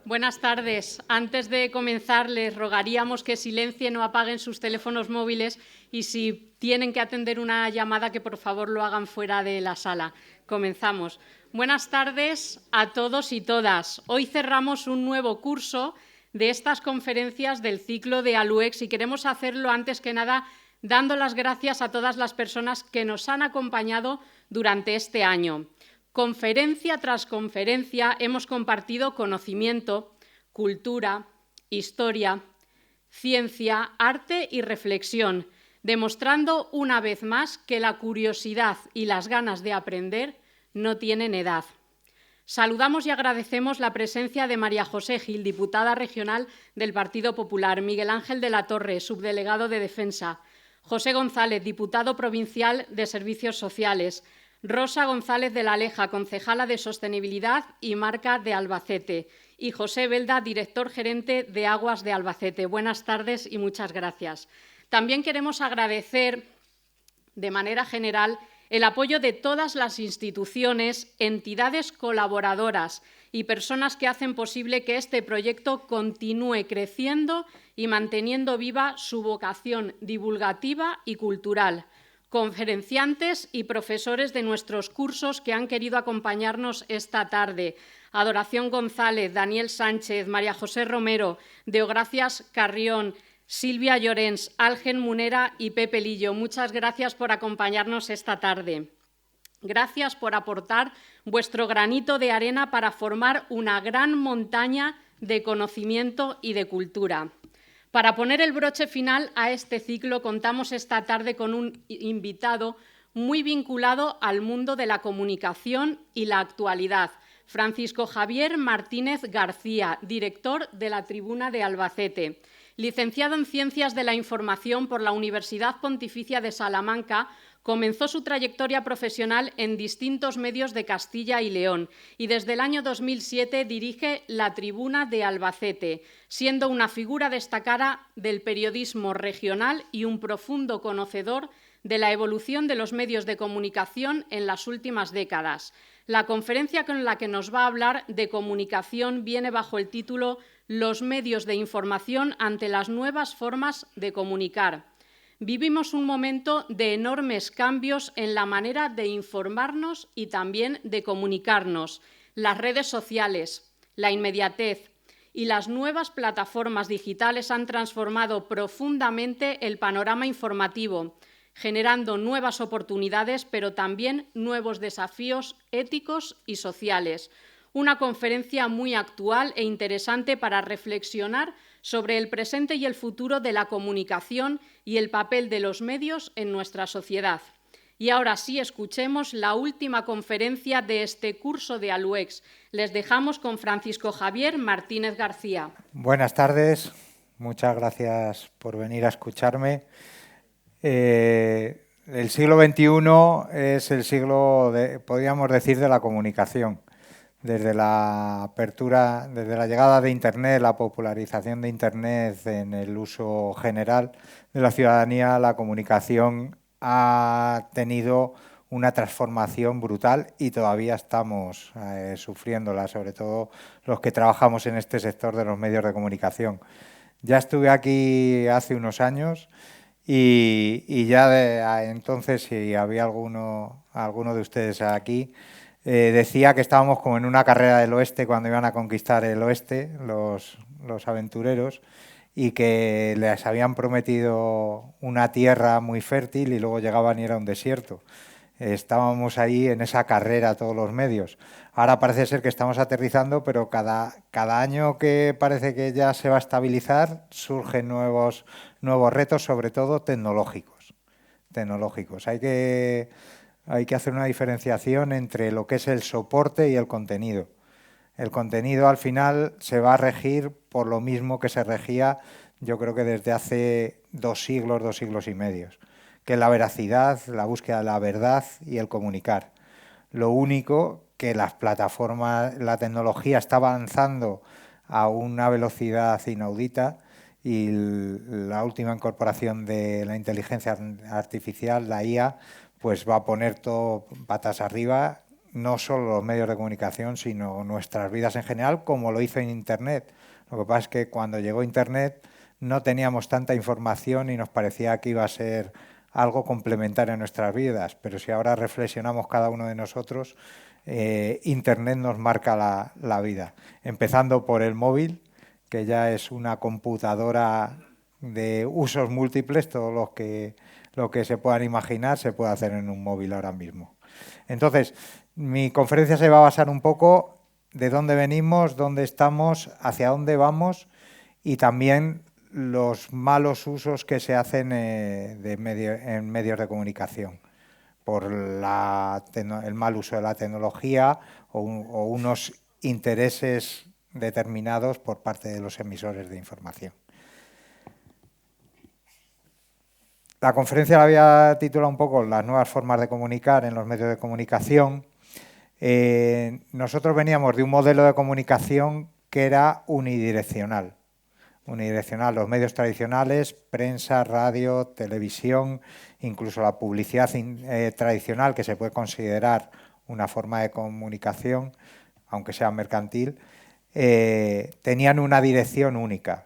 Buenas tardes. Antes de comenzar, les rogaríamos que silencien o apaguen sus teléfonos móviles y si tienen que atender una llamada, que por favor lo hagan fuera de la sala. Comenzamos. Buenas tardes a todos y todas. Hoy cerramos un nuevo curso de estas conferencias del ciclo de ALUEX y queremos hacerlo antes que nada dando las gracias a todas las personas que nos han acompañado durante este año. Conferencia tras conferencia hemos compartido conocimiento, cultura, historia, ciencia, arte y reflexión, demostrando una vez más que la curiosidad y las ganas de aprender no tienen edad. Saludamos y agradecemos la presencia de María José Gil, diputada regional del Partido Popular, Miguel Ángel de la Torre, subdelegado de Defensa, José González, diputado provincial de Servicios Sociales, Rosa González de la Aleja, concejala de Sostenibilidad y Marca de Albacete, y José Belda, director gerente de Aguas de Albacete. Buenas tardes y muchas gracias. También queremos agradecer de manera general el apoyo de todas las instituciones, entidades colaboradoras y personas que hacen posible que este proyecto continúe creciendo y manteniendo viva su vocación divulgativa y cultural. Conferenciantes y profesores de nuestros cursos que han querido acompañarnos esta tarde. Adoración González, Daniel Sánchez, María José Romero, Deogracias Carrión, Silvia Llorens, Algen Munera y Pepe Lillo. Muchas gracias por acompañarnos esta tarde. Gracias por aportar vuestro granito de arena para formar una gran montaña de conocimiento y de cultura. Para poner el broche final a este ciclo, contamos esta tarde con un invitado muy vinculado al mundo de la comunicación y la actualidad, Francisco Javier Martínez García, director de la Tribuna de Albacete. Licenciado en Ciencias de la Información por la Universidad Pontificia de Salamanca, comenzó su trayectoria profesional en distintos medios de Castilla y León y desde el año 2007 dirige la Tribuna de Albacete, siendo una figura destacada del periodismo regional y un profundo conocedor de la evolución de los medios de comunicación en las últimas décadas. La conferencia con la que nos va a hablar de comunicación viene bajo el título «Los medios de información ante las nuevas formas de comunicar». Vivimos un momento de enormes cambios en la manera de informarnos y también de comunicarnos. Las redes sociales, la inmediatez y las nuevas plataformas digitales han transformado profundamente el panorama informativo, generando nuevas oportunidades, pero también nuevos desafíos éticos y sociales. Una conferencia muy actual e interesante para reflexionar sobre el presente y el futuro de la comunicación y el papel de los medios en nuestra sociedad. Y ahora sí, escuchemos la última conferencia de este curso de ALUEX. Les dejamos con Francisco Javier Martínez García. Buenas tardes, muchas gracias por venir a escucharme. El siglo XXI es el siglo, podríamos decir, de la comunicación. Desde la apertura, desde la llegada de Internet, la popularización de Internet en el uso general de la ciudadanía, la comunicación ha tenido una transformación brutal y todavía estamos sufriéndola, sobre todo los que trabajamos en este sector de los medios de comunicación. Ya estuve aquí hace unos años y ya entonces, si había alguno de ustedes aquí, decía que estábamos como en una carrera del oeste cuando iban a conquistar el oeste los aventureros y que les habían prometido una tierra muy fértil y luego llegaban y era un desierto. Estábamos ahí en esa carrera todos los medios. Ahora parece ser que estamos aterrizando, pero cada año que parece que ya se va a estabilizar surgen nuevos retos, sobre todo tecnológicos. Hay que hacer una diferenciación entre lo que es el soporte y el contenido. El contenido al final se va a regir por lo mismo que se regía, yo creo que desde hace 2 siglos y medio, que es la veracidad, la búsqueda de la verdad y el comunicar. Lo único que las plataformas, la tecnología está avanzando a una velocidad inaudita y la última incorporación de la inteligencia artificial, la IA, pues va a poner todo patas arriba no solo los medios de comunicación, sino nuestras vidas en general, como lo hizo en Internet. Lo que pasa es que cuando llegó Internet no teníamos tanta información y nos parecía que iba a ser algo complementario en nuestras vidas, pero si ahora reflexionamos cada uno de nosotros, Internet nos marca la vida, empezando por el móvil, que ya es una computadora de usos múltiples, todo lo que se puedan imaginar se puede hacer en un móvil ahora mismo. Entonces, mi conferencia se va a basar un poco de dónde venimos, dónde estamos, hacia dónde vamos y también los malos usos que se hacen en medios de comunicación por el mal uso de la tecnología o unos intereses determinados por parte de los emisores de información. La conferencia la había titulado un poco las nuevas formas de comunicar en los medios de comunicación. Nosotros veníamos de un modelo de comunicación que era unidireccional. Los medios tradicionales, prensa, radio, televisión, incluso la publicidad tradicional, que se puede considerar una forma de comunicación, aunque sea mercantil, tenían una dirección única.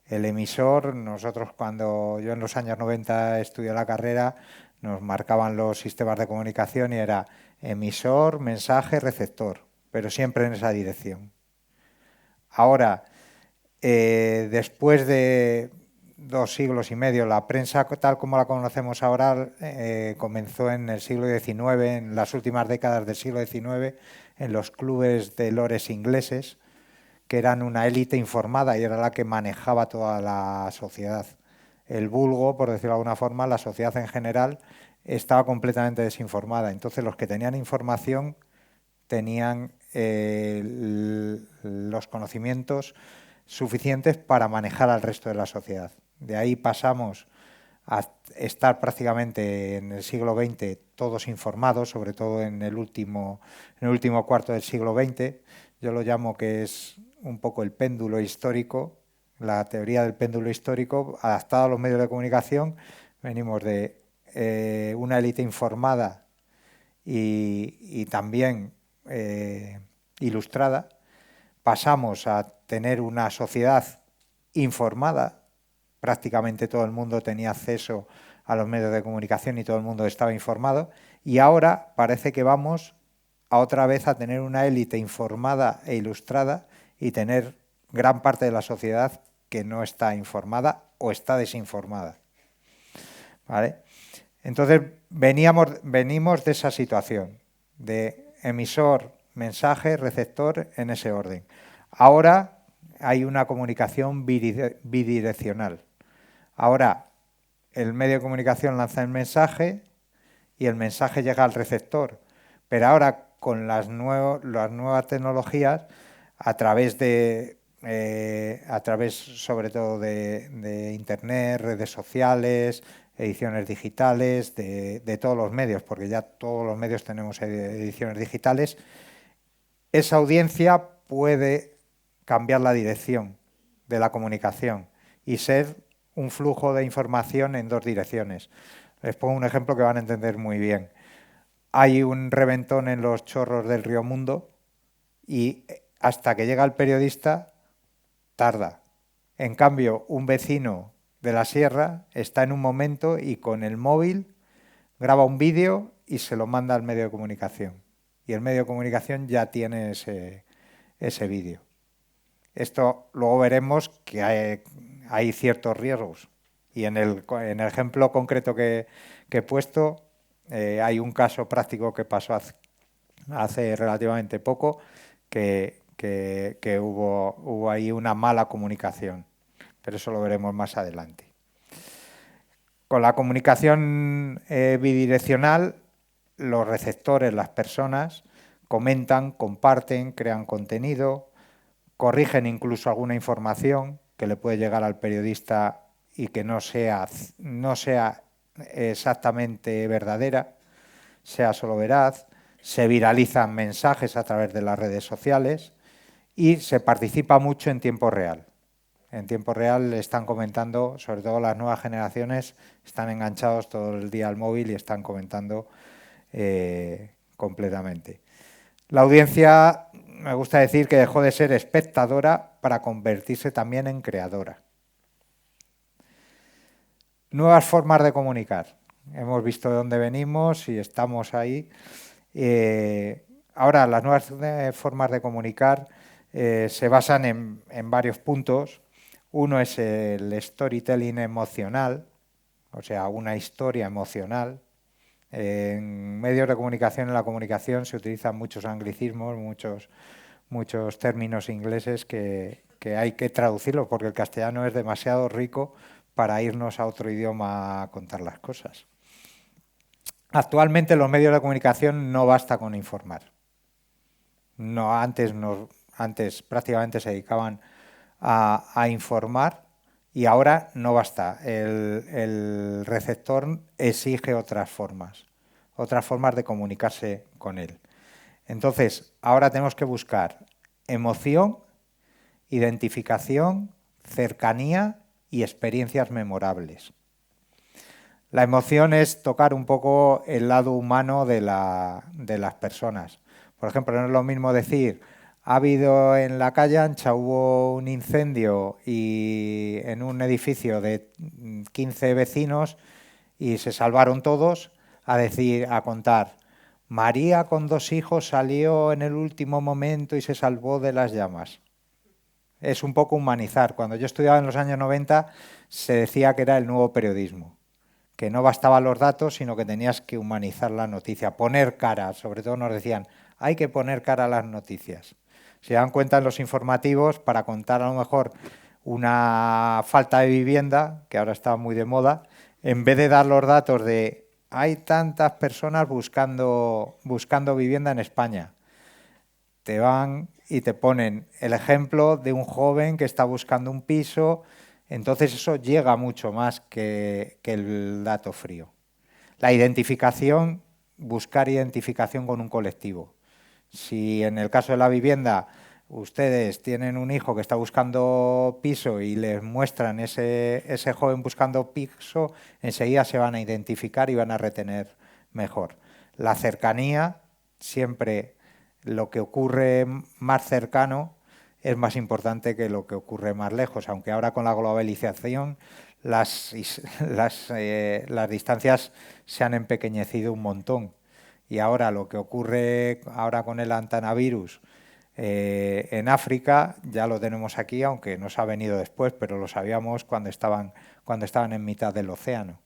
El emisor, nosotros cuando yo en los años 90 estudié la carrera, nos marcaban los sistemas de comunicación y era emisor, mensaje, receptor, pero siempre en esa dirección. Ahora, después de 2 siglos y medio, la prensa tal como la conocemos ahora comenzó en el siglo XIX, en las últimas décadas del siglo XIX, en los clubes de lores ingleses, que eran una élite informada y era la que manejaba toda la sociedad. El vulgo, por decirlo de alguna forma, la sociedad en general, estaba completamente desinformada. Entonces los que tenían información tenían los conocimientos suficientes para manejar al resto de la sociedad. De ahí pasamos a estar prácticamente en el siglo XX todos informados, sobre todo en el último cuarto del siglo XX. Yo lo llamo que es un poco el péndulo histórico, la teoría del péndulo histórico adaptada a los medios de comunicación. Venimos de una élite informada y también ilustrada, pasamos a tener una sociedad informada, prácticamente todo el mundo tenía acceso a los medios de comunicación y todo el mundo estaba informado, y ahora parece que vamos a otra vez a tener una élite informada e ilustrada y tener gran parte de la sociedad que no está informada o está desinformada. ¿Vale? Entonces venimos de esa situación, de emisor, mensaje, receptor, en ese orden. Ahora hay una comunicación bidireccional. Ahora el medio de comunicación lanza el mensaje y el mensaje llega al receptor. Pero ahora con las nuevas tecnologías, a través sobre todo de Internet, redes sociales, ediciones digitales, de todos los medios, porque ya todos los medios tenemos ediciones digitales, esa audiencia puede cambiar la dirección de la comunicación y ser un flujo de información en 2 direcciones. Les pongo un ejemplo que van a entender muy bien. Hay un reventón en los chorros del río Mundo y hasta que llega el periodista tarda. En cambio, un vecino de la sierra está en un momento y con el móvil graba un vídeo y se lo manda al medio de comunicación. Y el medio de comunicación ya tiene ese vídeo. Esto luego veremos que hay ciertos riesgos. Y en el ejemplo concreto que he puesto, hay un caso práctico que pasó hace relativamente poco, que hubo ahí una mala comunicación. Pero eso lo veremos más adelante. Con la comunicación bidireccional, los receptores, las personas, comentan, comparten, crean contenido, corrigen incluso alguna información que le puede llegar al periodista y que no sea exactamente verdadera, sea solo veraz, se viralizan mensajes a través de las redes sociales y se participa mucho en tiempo real. En tiempo real están comentando, sobre todo las nuevas generaciones, están enganchados todo el día al móvil y están comentando completamente. La audiencia, me gusta decir que dejó de ser espectadora para convertirse también en creadora. Nuevas formas de comunicar. Hemos visto de dónde venimos y estamos ahí. Ahora, las nuevas formas de comunicar se basan en varios puntos. Uno es el storytelling emocional, o sea, una historia emocional. En medios de comunicación, en la comunicación, se utilizan muchos anglicismos, muchos términos ingleses que hay que traducirlos porque el castellano es demasiado rico para irnos a otro idioma a contar las cosas. Actualmente los medios de comunicación no basta con informar. No, antes prácticamente se dedicaban a informar y ahora no basta. El receptor exige otras formas de comunicarse con él. Entonces, ahora tenemos que buscar emoción, identificación, cercanía y experiencias memorables. La emoción es tocar un poco el lado humano de las personas. Por ejemplo, no es lo mismo decir, ha habido en la calle Ancha, hubo un incendio y en un edificio de 15 vecinos y se salvaron todos, a decir, a contar, María con 2 hijos salió en el último momento y se salvó de las llamas. Es un poco humanizar. Cuando yo estudiaba en los años 90 se decía que era el nuevo periodismo, que no bastaban los datos, sino que tenías que humanizar la noticia, poner cara. Sobre todo nos decían, hay que poner cara a las noticias. Se dan cuenta en los informativos, para contar a lo mejor una falta de vivienda, que ahora está muy de moda, en vez de dar los datos de hay tantas personas buscando vivienda en España, te van y te ponen el ejemplo de un joven que está buscando un piso. Entonces eso llega mucho más que el dato frío. La identificación, buscar identificación con un colectivo. Si en el caso de la vivienda ustedes tienen un hijo que está buscando piso y les muestran ese joven buscando piso, enseguida se van a identificar y van a retener mejor. La cercanía, siempre lo que ocurre más cercano es más importante que lo que ocurre más lejos, aunque ahora con la globalización las distancias se han empequeñecido un montón. Y ahora lo que ocurre ahora con el antanavirus en África, ya lo tenemos aquí, aunque nos ha venido después, pero lo sabíamos cuando estaban en mitad del océano.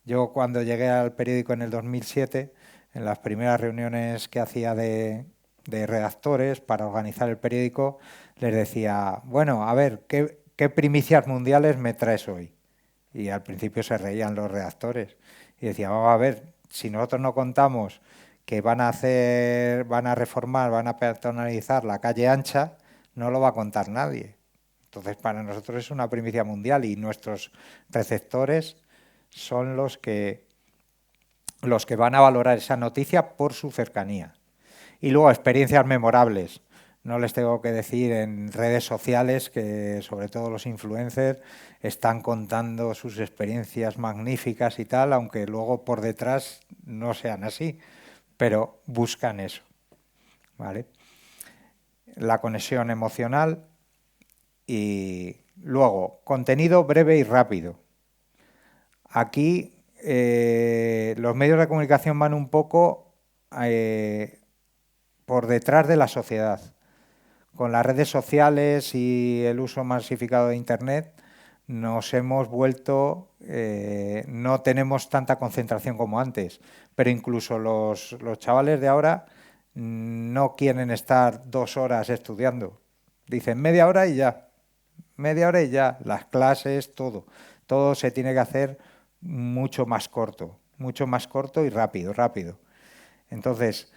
Yo cuando llegué al periódico en el 2007, en las primeras reuniones que hacía de redactores para organizar el periódico, les decía, bueno, a ver, ¿qué primicias mundiales me traes hoy? Y al principio se reían los redactores y decía, vamos a ver, si nosotros no contamos que van a reformar, van a peatonalizar la calle Ancha, no lo va a contar nadie. Entonces para nosotros es una primicia mundial y nuestros receptores son los que van a valorar esa noticia por su cercanía. Y luego experiencias memorables. No les tengo que decir en redes sociales que sobre todo los influencers están contando sus experiencias magníficas y tal, aunque luego por detrás no sean así, pero buscan eso, ¿vale? La conexión emocional y luego contenido breve y rápido. Aquí los medios de comunicación van un poco por detrás de la sociedad. Con las redes sociales y el uso masificado de Internet nos hemos vuelto, no tenemos tanta concentración como antes, pero incluso los chavales de ahora no quieren estar 2 horas estudiando. Dicen media hora y ya, las clases, todo se tiene que hacer mucho más corto y rápido. Entonces,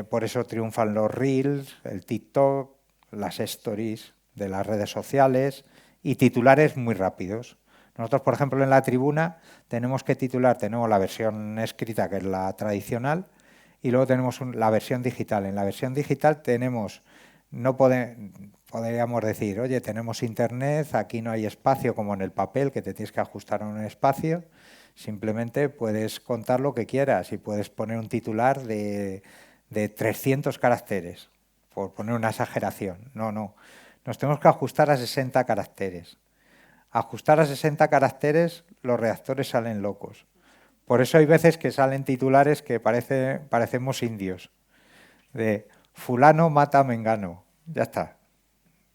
por eso triunfan los Reels, el TikTok, las Stories de las redes sociales y titulares muy rápidos. Nosotros, por ejemplo, en La Tribuna tenemos la versión escrita, que es la tradicional, y luego tenemos la versión digital. En la versión digital podríamos decir, oye, tenemos internet, aquí no hay espacio como en el papel, que te tienes que ajustar a un espacio. Simplemente puedes contar lo que quieras y puedes poner un titular de de 300 caracteres, por poner una exageración. No, no. Nos tenemos que ajustar a 60 caracteres. Ajustar a 60 caracteres, los redactores salen locos. Por eso hay veces que salen titulares que parecemos indios. De fulano mata a mengano. Ya está.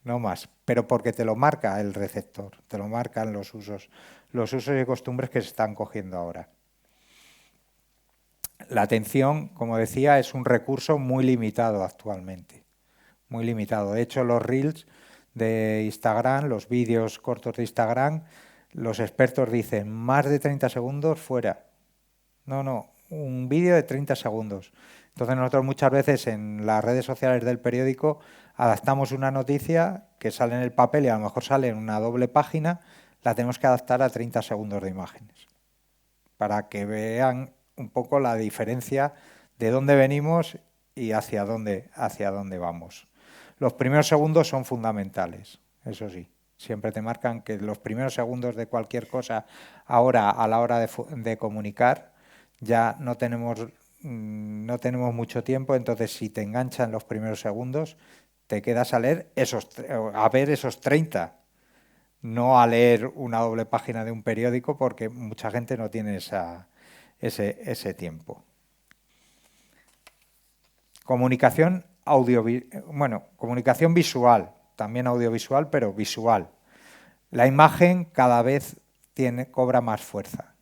No más. Pero porque te lo marca el receptor, te lo marcan los usos y costumbres que se están cogiendo ahora. La atención, como decía, es un recurso muy limitado actualmente. Muy limitado. De hecho, los reels de Instagram, los vídeos cortos de Instagram, los expertos dicen más de 30 segundos fuera. No, no, un vídeo de 30 segundos. Entonces nosotros muchas veces en las redes sociales del periódico adaptamos una noticia que sale en el papel y a lo mejor sale en una doble página, la tenemos que adaptar a 30 segundos de imágenes para que vean un poco la diferencia de dónde venimos y hacia dónde vamos. Los primeros segundos son fundamentales, eso sí. Siempre te marcan que los primeros segundos de cualquier cosa ahora a la hora de comunicar ya no tenemos mucho tiempo, entonces si te enganchan los primeros segundos te quedas a ver esos 30, no a leer una doble página de un periódico porque mucha gente no tiene ese tiempo. Comunicación comunicación visual, también audiovisual, pero visual. La imagen cada vez cobra más fuerza.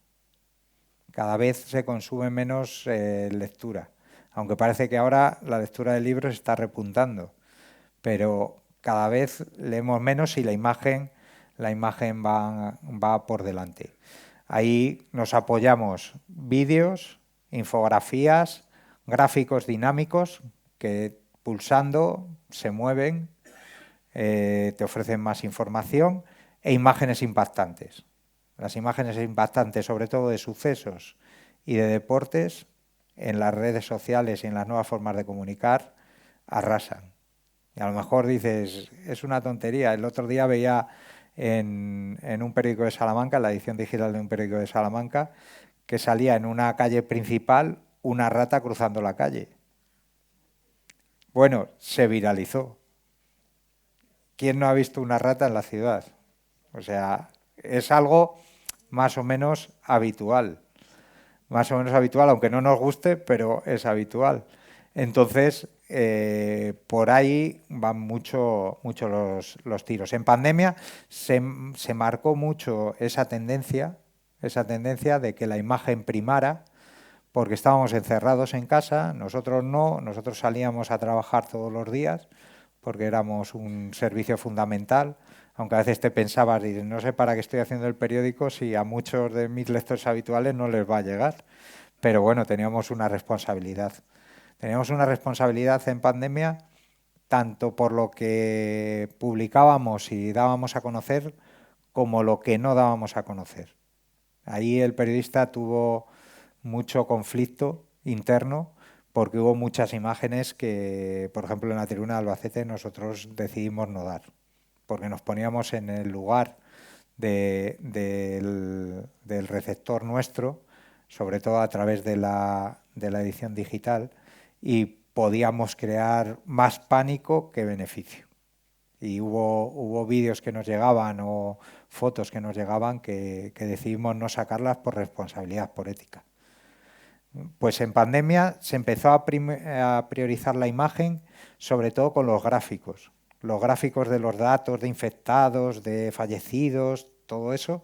Cada vez se consume menos lectura. Aunque parece que ahora la lectura de libros está repuntando. Pero cada vez leemos menos y la imagen va por delante. Ahí nos apoyamos vídeos, infografías, gráficos dinámicos que pulsando se mueven, te ofrecen más información e imágenes impactantes. Las imágenes impactantes, sobre todo de sucesos y de deportes, en las redes sociales y en las nuevas formas de comunicar, arrasan. Y a lo mejor dices, es una tontería. El otro día veía en un periódico de Salamanca, en la edición digital de un periódico de Salamanca, que salía en una calle principal una rata cruzando la calle. Bueno, se viralizó. ¿Quién no ha visto una rata en la ciudad? O sea, es algo más o menos habitual. Más o menos habitual, aunque no nos guste, pero es habitual. Entonces, por ahí van mucho los tiros. En pandemia se marcó mucho esa tendencia de que la imagen primara, porque estábamos encerrados en casa, nosotros salíamos a trabajar todos los días, porque éramos un servicio fundamental, aunque a veces te pensabas, no sé para qué estoy haciendo el periódico si a muchos de mis lectores habituales no les va a llegar. Pero bueno, teníamos una responsabilidad. Teníamos una responsabilidad en pandemia, tanto por lo que publicábamos y dábamos a conocer, como lo que no dábamos a conocer. Ahí el periodista tuvo mucho conflicto interno, porque hubo muchas imágenes que, por ejemplo, en la tribuna de Albacete nosotros decidimos no dar, porque nos poníamos en el lugar del receptor nuestro, sobre todo a través de la edición digital, y podíamos crear más pánico que beneficio. Y hubo vídeos que nos llegaban o fotos que nos llegaban que decidimos no sacarlas por responsabilidad, por ética. Pues en pandemia se empezó a priorizar la imagen, sobre todo con los gráficos de los datos de infectados, de fallecidos, todo eso.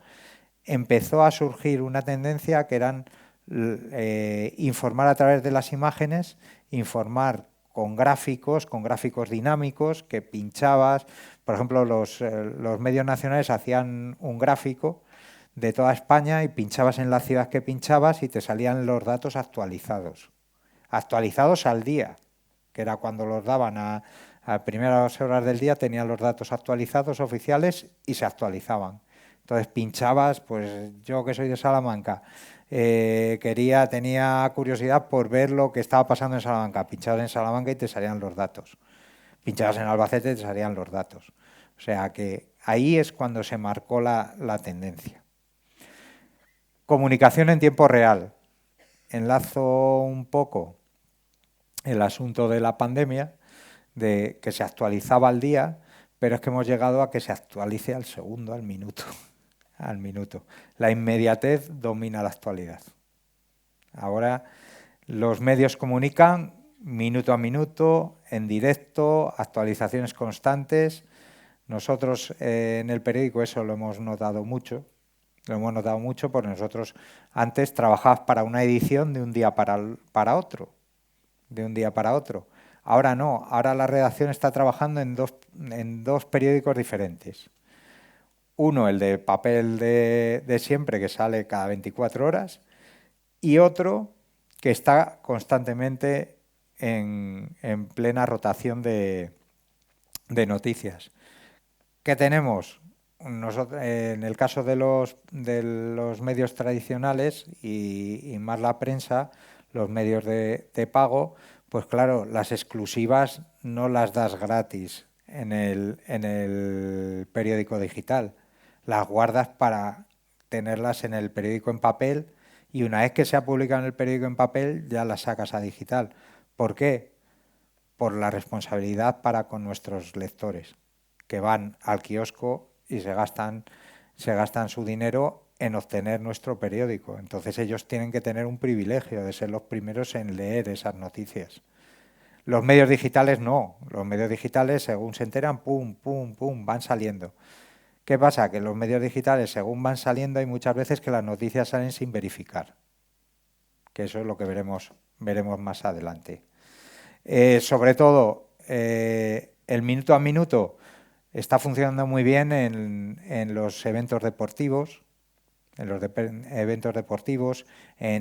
Empezó a surgir una tendencia que eran informar a través de las imágenes, informar con gráficos dinámicos que pinchabas. Por ejemplo, los medios nacionales hacían un gráfico de toda España y pinchabas en la ciudad que pinchabas y te salían los datos actualizados al día, que era cuando los daban a primeras horas del día, tenían los datos actualizados oficiales y se actualizaban. Entonces pinchabas, pues yo que soy de Salamanca, tenía curiosidad por ver lo que estaba pasando en Salamanca. Pinchabas en Salamanca y te salían los datos. Pinchabas en Albacete y te salían los datos. O sea que ahí es cuando se marcó la tendencia. Comunicación en tiempo real. Enlazo un poco el asunto de la pandemia, de que se actualizaba al día, pero es que hemos llegado a que se actualice al segundo, al minuto, al minuto. La inmediatez domina la actualidad. Ahora los medios comunican minuto a minuto, en directo, actualizaciones constantes. Nosotros en el periódico eso lo hemos notado mucho. Lo hemos notado mucho porque nosotros antes trabajabas para una edición de un día para otro. De un día para otro. Ahora no, ahora la redacción está trabajando en dos periódicos diferentes. Uno, el de papel de siempre, que sale cada 24 horas, y otro que está constantemente en plena rotación de noticias. ¿Qué tenemos? Nosotros, en el caso de los medios tradicionales y más la prensa, los medios de pago, pues claro, las exclusivas no las das gratis en el periódico digital. Las guardas para tenerlas en el periódico en papel y una vez que se ha publicado en el periódico en papel ya las sacas a digital. ¿Por qué? Por la responsabilidad para con nuestros lectores, que van al kiosco y se gastan su dinero en obtener nuestro periódico. Entonces ellos tienen que tener un privilegio de ser los primeros en leer esas noticias. Los medios digitales no. Los medios digitales, según se enteran, pum, pum, pum, van saliendo. ¿Qué pasa? Que los medios digitales, según van saliendo, hay muchas veces que las noticias salen sin verificar. Que eso es lo que veremos más adelante. Sobre todo, el minuto a minuto está funcionando muy bien en los eventos deportivos, en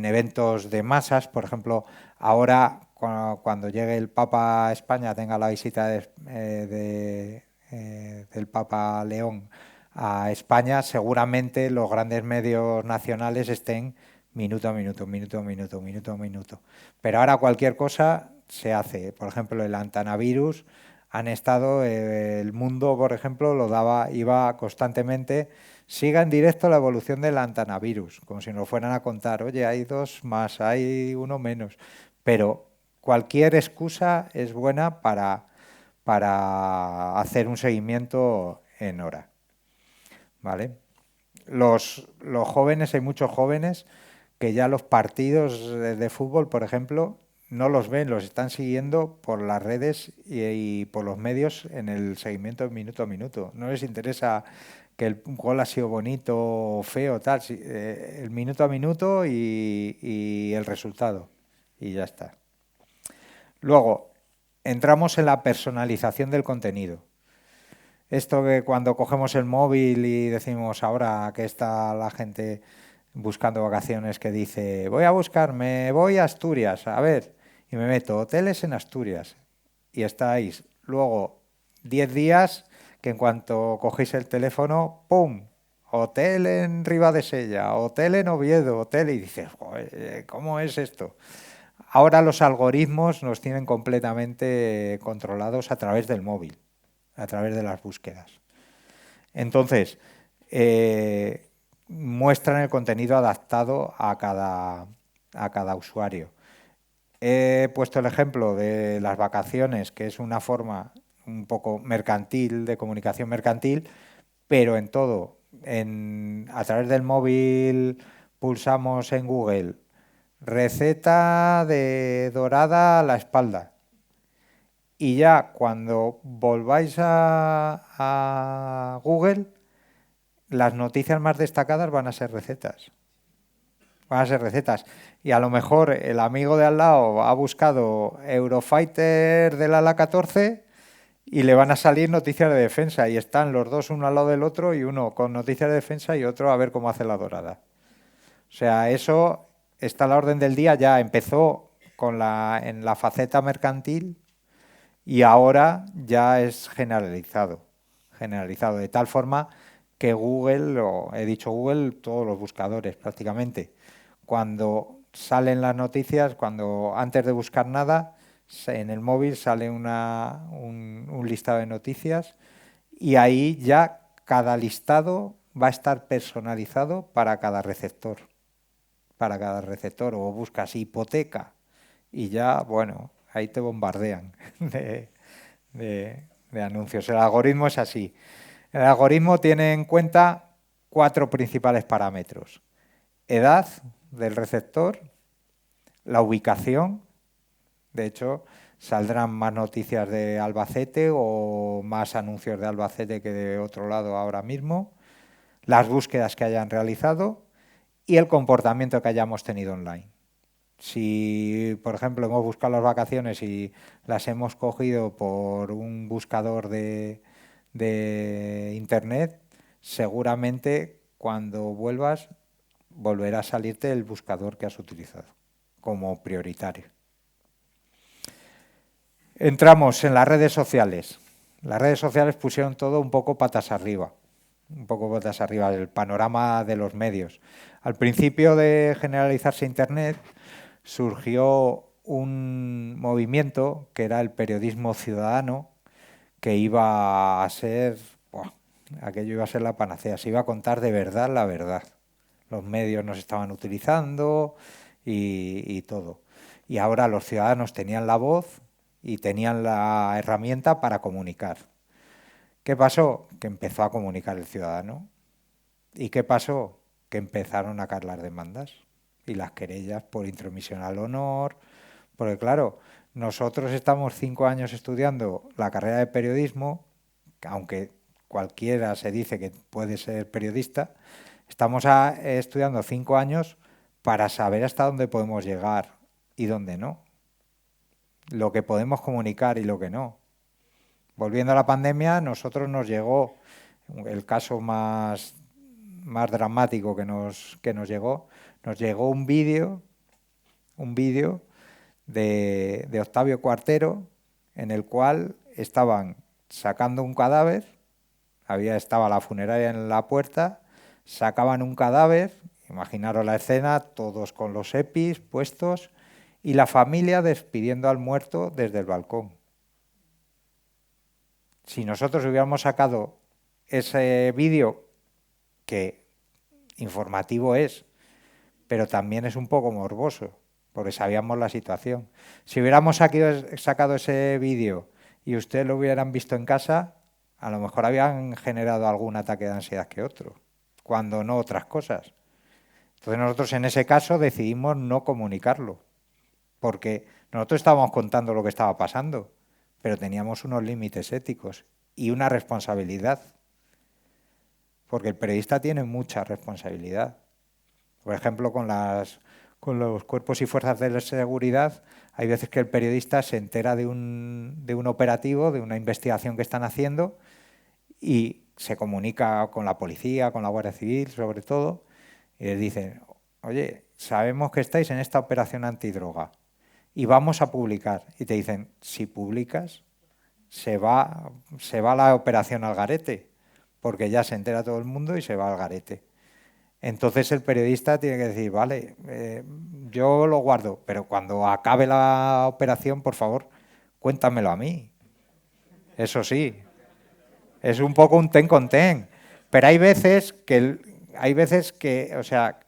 eventos de masas. Por ejemplo, ahora cuando llegue el Papa a España, tenga la visita del Papa León a España, seguramente los grandes medios nacionales estén minuto a minuto, minuto a minuto, minuto a minuto. Pero ahora cualquier cosa se hace. Por ejemplo, el Antanavirus han estado, El Mundo, por ejemplo, iba constantemente, siga en directo la evolución del Antanavirus, como si nos fueran a contar, oye, hay 2 más, hay 1 menos. Pero cualquier excusa es buena para hacer un seguimiento en hora. ¿Vale? Los jóvenes, hay muchos jóvenes que ya los partidos de fútbol, por ejemplo, no los ven, los están siguiendo por las redes y por los medios en el seguimiento minuto a minuto. No les interesa que el gol ha sido bonito o feo, tal, el minuto a minuto y el resultado. Y ya está. Luego, entramos en la personalización del contenido. Esto que cuando cogemos el móvil y decimos ahora que está la gente buscando vacaciones, que dice, me voy a Asturias, a ver, y me meto hoteles en Asturias. Y estáis luego 10 días que en cuanto cogéis el teléfono, ¡pum!, hotel en Ribadesella, hotel en Oviedo, hotel, y dices, joder, ¿cómo es esto? Ahora los algoritmos nos tienen completamente controlados a través del móvil, a través de las búsquedas. Entonces, muestran el contenido adaptado a cada usuario. He puesto el ejemplo de las vacaciones, que es una forma un poco mercantil, de comunicación mercantil, pero en todo. A través del móvil pulsamos en Google receta de dorada a la espalda. Y ya cuando volváis a Google, las noticias más destacadas van a ser recetas. Y a lo mejor el amigo de al lado ha buscado Eurofighter del ala 14 y le van a salir noticias de defensa. Y están los dos uno al lado del otro, y uno con noticias de defensa y otro a ver cómo hace la dorada. O sea, eso está a la orden del día. Ya empezó en la faceta mercantil y ahora ya es generalizado. De tal forma que Google, he dicho Google, todos los buscadores prácticamente, cuando salen las noticias, antes de buscar nada, en el móvil sale un listado de noticias, y ahí ya cada listado va a estar personalizado para cada receptor. O buscas hipoteca y ya, bueno, ahí te bombardean de anuncios. El algoritmo es así. El algoritmo tiene en cuenta 4 principales parámetros: edad del receptor, la ubicación, de hecho saldrán más noticias de Albacete o más anuncios de Albacete que de otro lado ahora mismo, las búsquedas que hayan realizado y el comportamiento que hayamos tenido online. Si, por ejemplo, hemos buscado las vacaciones y las hemos cogido por un buscador de Internet, seguramente cuando vuelvas volverá a salirte el buscador que has utilizado como prioritario. Entramos en las redes sociales. Las redes sociales pusieron todo un poco patas arriba. El panorama de los medios. Al principio de generalizarse Internet, surgió un movimiento que era el periodismo ciudadano, que iba a ser, aquello iba a ser la panacea, se iba a contar de verdad la verdad. Los medios nos estaban utilizando y todo. Y ahora los ciudadanos tenían la voz y tenían la herramienta para comunicar. ¿Qué pasó? Que empezó a comunicar el ciudadano. ¿Y qué pasó? Que empezaron a caer las demandas y las querellas por intromisión al honor. Porque claro, nosotros estamos 5 años estudiando la carrera de periodismo, aunque cualquiera se dice que puede ser periodista, estamos estudiando 5 años para saber hasta dónde podemos llegar y dónde no. Lo que podemos comunicar y lo que no. Volviendo a la pandemia, nosotros nos llegó el caso más dramático que nos llegó un vídeo de Octavio Cuartero en el cual estaban sacando un cadáver, estaba la funeraria en la puerta, sacaban un cadáver, imaginaros la escena, todos con los EPIs puestos y la familia despidiendo al muerto desde el balcón. Si nosotros hubiéramos sacado ese vídeo, que informativo es, pero también es un poco morboso, porque sabíamos la situación. Si hubiéramos sacado ese vídeo y ustedes lo hubieran visto en casa, a lo mejor habían generado algún ataque de ansiedad que otro, cuando no otras cosas. Entonces nosotros en ese caso decidimos no comunicarlo, porque nosotros estábamos contando lo que estaba pasando, pero teníamos unos límites éticos y una responsabilidad, porque el periodista tiene mucha responsabilidad. Por ejemplo, con los cuerpos y fuerzas de seguridad, hay veces que el periodista se entera de un operativo, de una investigación que están haciendo y se comunica con la policía, con la Guardia Civil sobre todo, y les dicen, oye, sabemos que estáis en esta operación antidroga y vamos a publicar. Y te dicen, si publicas, se va la operación al garete, porque ya se entera todo el mundo y se va al garete. Entonces el periodista tiene que decir, vale, yo lo guardo, pero cuando acabe la operación, por favor, cuéntamelo a mí. Eso sí, es un poco un ten con ten. Pero hay veces que, o sea,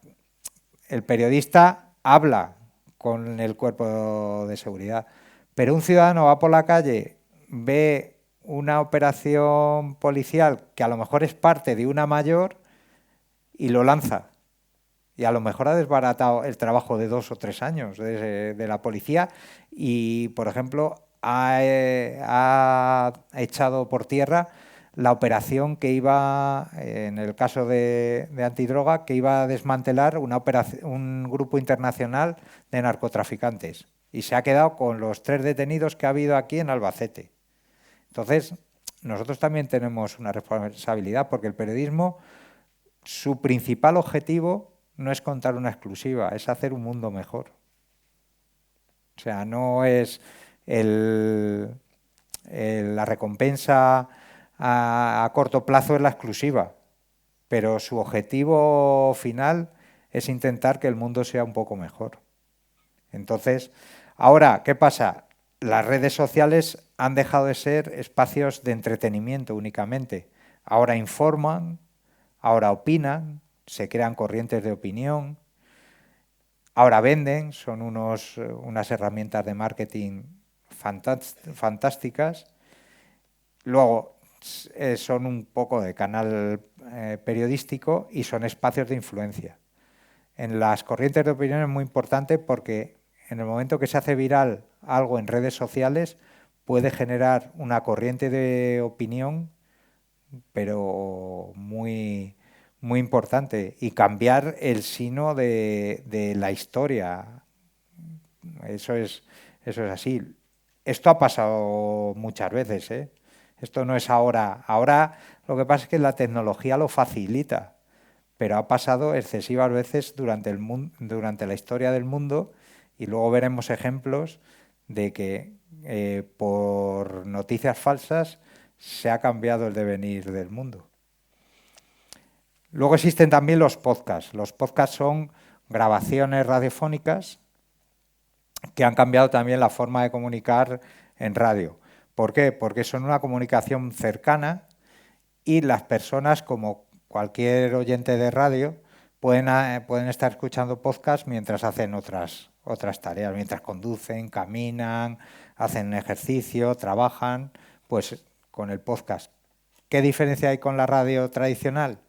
el periodista habla con el cuerpo de seguridad, pero un ciudadano va por la calle, ve una operación policial que a lo mejor es parte de una mayor y lo lanza. Y a lo mejor ha desbaratado el trabajo de 2 o 3 años de la policía y, por ejemplo, ha echado por tierra la operación que iba, en el caso de antidroga, que iba a desmantelar un grupo internacional de narcotraficantes. Y se ha quedado con los 3 detenidos que ha habido aquí en Albacete. Entonces, nosotros también tenemos una responsabilidad, porque el periodismo, su principal objetivo no es contar una exclusiva, es hacer un mundo mejor. O sea, no es la recompensa a corto plazo es la exclusiva, pero su objetivo final es intentar que el mundo sea un poco mejor. Entonces, ahora, ¿qué pasa? Las redes sociales han dejado de ser espacios de entretenimiento únicamente. Ahora informan, ahora opinan, se crean corrientes de opinión, ahora venden, son unas herramientas de marketing fantásticas. Luego son un poco de canal periodístico y son espacios de influencia. En las corrientes de opinión es muy importante porque en el momento que se hace viral algo en redes sociales puede generar una corriente de opinión, pero muy, muy importante, y cambiar el sino de la historia. Eso es así. Esto ha pasado muchas veces, ¿eh? Esto no es ahora. Ahora lo que pasa es que la tecnología lo facilita, pero ha pasado excesivas veces durante la historia del mundo, y luego veremos ejemplos de que por noticias falsas se ha cambiado el devenir del mundo. Luego existen también los podcasts. Los podcasts son grabaciones radiofónicas que han cambiado también la forma de comunicar en radio. ¿Por qué? Porque son una comunicación cercana y las personas, como cualquier oyente de radio, pueden estar escuchando podcast mientras hacen otras tareas, mientras conducen, caminan, hacen ejercicio, trabajan, pues con el podcast. ¿Qué diferencia hay con la radio tradicional?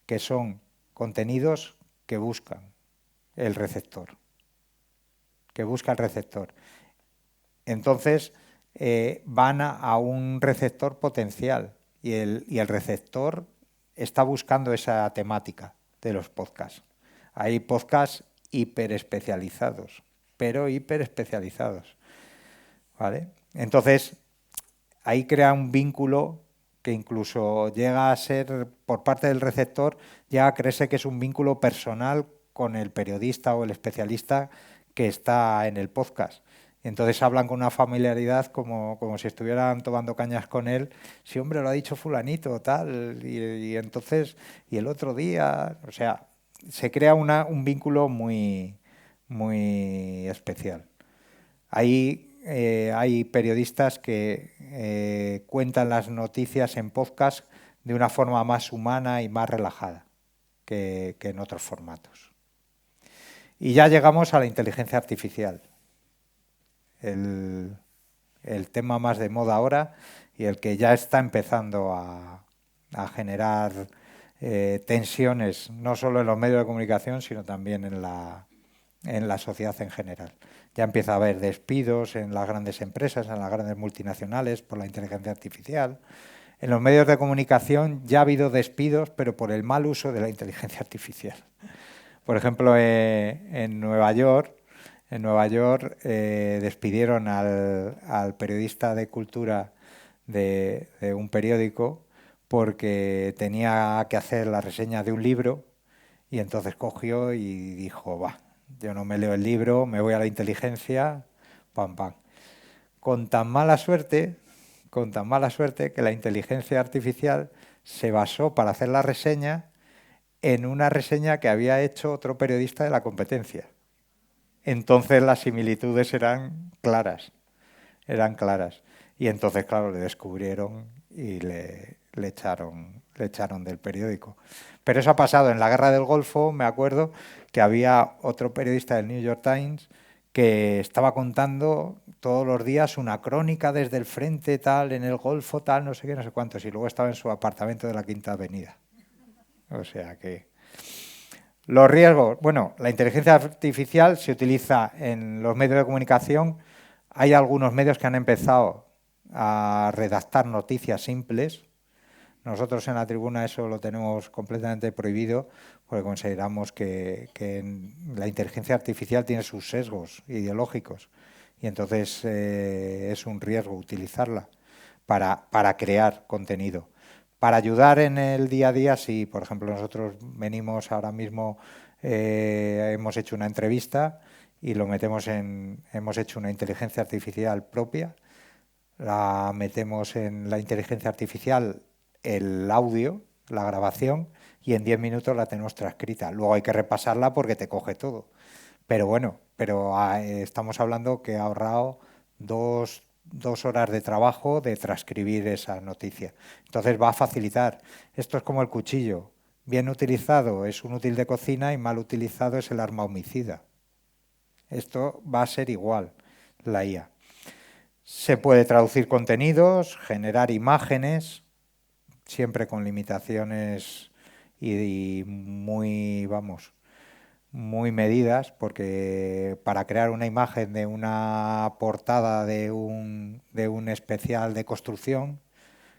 Que son contenidos que buscan el receptor. Entonces van a un receptor potencial y el receptor está buscando esa temática de los podcasts. Hay podcasts hiperespecializados, ¿vale? Entonces ahí crea un vínculo que incluso llega a ser, por parte del receptor, llega a creerse que es un vínculo personal con el periodista o el especialista que está en el podcast. Entonces hablan con una familiaridad como si estuvieran tomando cañas con él. Sí, hombre, lo ha dicho fulanito, tal, y entonces, y el otro día, o sea, se crea un vínculo muy, muy especial. Ahí hay periodistas que cuentan las noticias en podcast de una forma más humana y más relajada que en otros formatos. Y ya llegamos a la inteligencia artificial. El tema más de moda ahora y el que ya está empezando a generar tensiones, no solo en los medios de comunicación, sino también en la sociedad en general. Ya empieza a haber despidos en las grandes empresas, en las grandes multinacionales, por la inteligencia artificial. En los medios de comunicación ya ha habido despidos, pero por el mal uso de la inteligencia artificial. Por ejemplo, en Nueva York despidieron al periodista de cultura de un periódico porque tenía que hacer la reseña de un libro, y entonces cogió y dijo, va, yo no me leo el libro, me voy a la inteligencia, pam, pam. Con tan mala suerte que la inteligencia artificial se basó para hacer la reseña en una reseña que había hecho otro periodista de la competencia. Entonces las similitudes eran claras. Y entonces, claro, le descubrieron y le echaron del periódico. Pero eso ha pasado en la Guerra del Golfo. Me acuerdo que había otro periodista del New York Times que estaba contando todos los días una crónica desde el frente, tal, en el Golfo, tal, no sé qué, no sé cuántos, y luego estaba en su apartamento de la Quinta Avenida. O sea que... Los riesgos. Bueno, la inteligencia artificial se utiliza en los medios de comunicación. Hay algunos medios que han empezado a redactar noticias simples. Nosotros en La Tribuna eso lo tenemos completamente prohibido porque consideramos que la inteligencia artificial tiene sus sesgos ideológicos y entonces es un riesgo utilizarla para crear contenido. Para ayudar en el día a día, sí, por ejemplo, nosotros venimos ahora mismo, hemos hecho una entrevista y hemos hecho una inteligencia artificial propia, la metemos en la inteligencia artificial el audio, la grabación, y en 10 minutos la tenemos transcrita. Luego hay que repasarla porque te coge todo. Pero bueno, estamos hablando que ha ahorrado dos horas de trabajo de transcribir esa noticia. Entonces va a facilitar. Esto es como el cuchillo. Bien utilizado es un útil de cocina y mal utilizado es el arma homicida. Esto va a ser igual, la IA. Se puede traducir contenidos, generar imágenes, siempre con limitaciones y muy, vamos, muy medidas, porque para crear una imagen de una portada de un especial de construcción,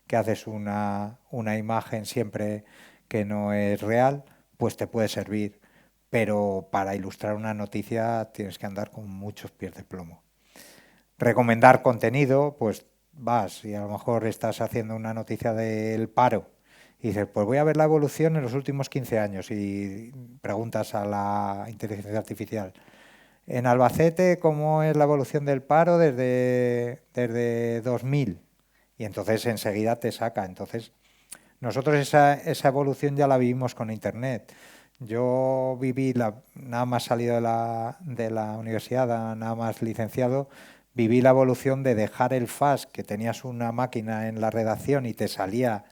que haces una imagen siempre que no es real, pues te puede servir. Pero para ilustrar una noticia tienes que andar con muchos pies de plomo. Recomendar contenido, pues vas y a lo mejor estás haciendo una noticia del paro y dices, pues voy a ver la evolución en los últimos 15 años y preguntas a la inteligencia artificial. En Albacete, ¿cómo es la evolución del paro desde 2000? Y entonces enseguida te saca. Entonces, nosotros esa evolución ya la vivimos con Internet. Yo viví, nada más salido de la universidad, nada más licenciado, viví la evolución de dejar el fax, que tenías una máquina en la redacción y te salía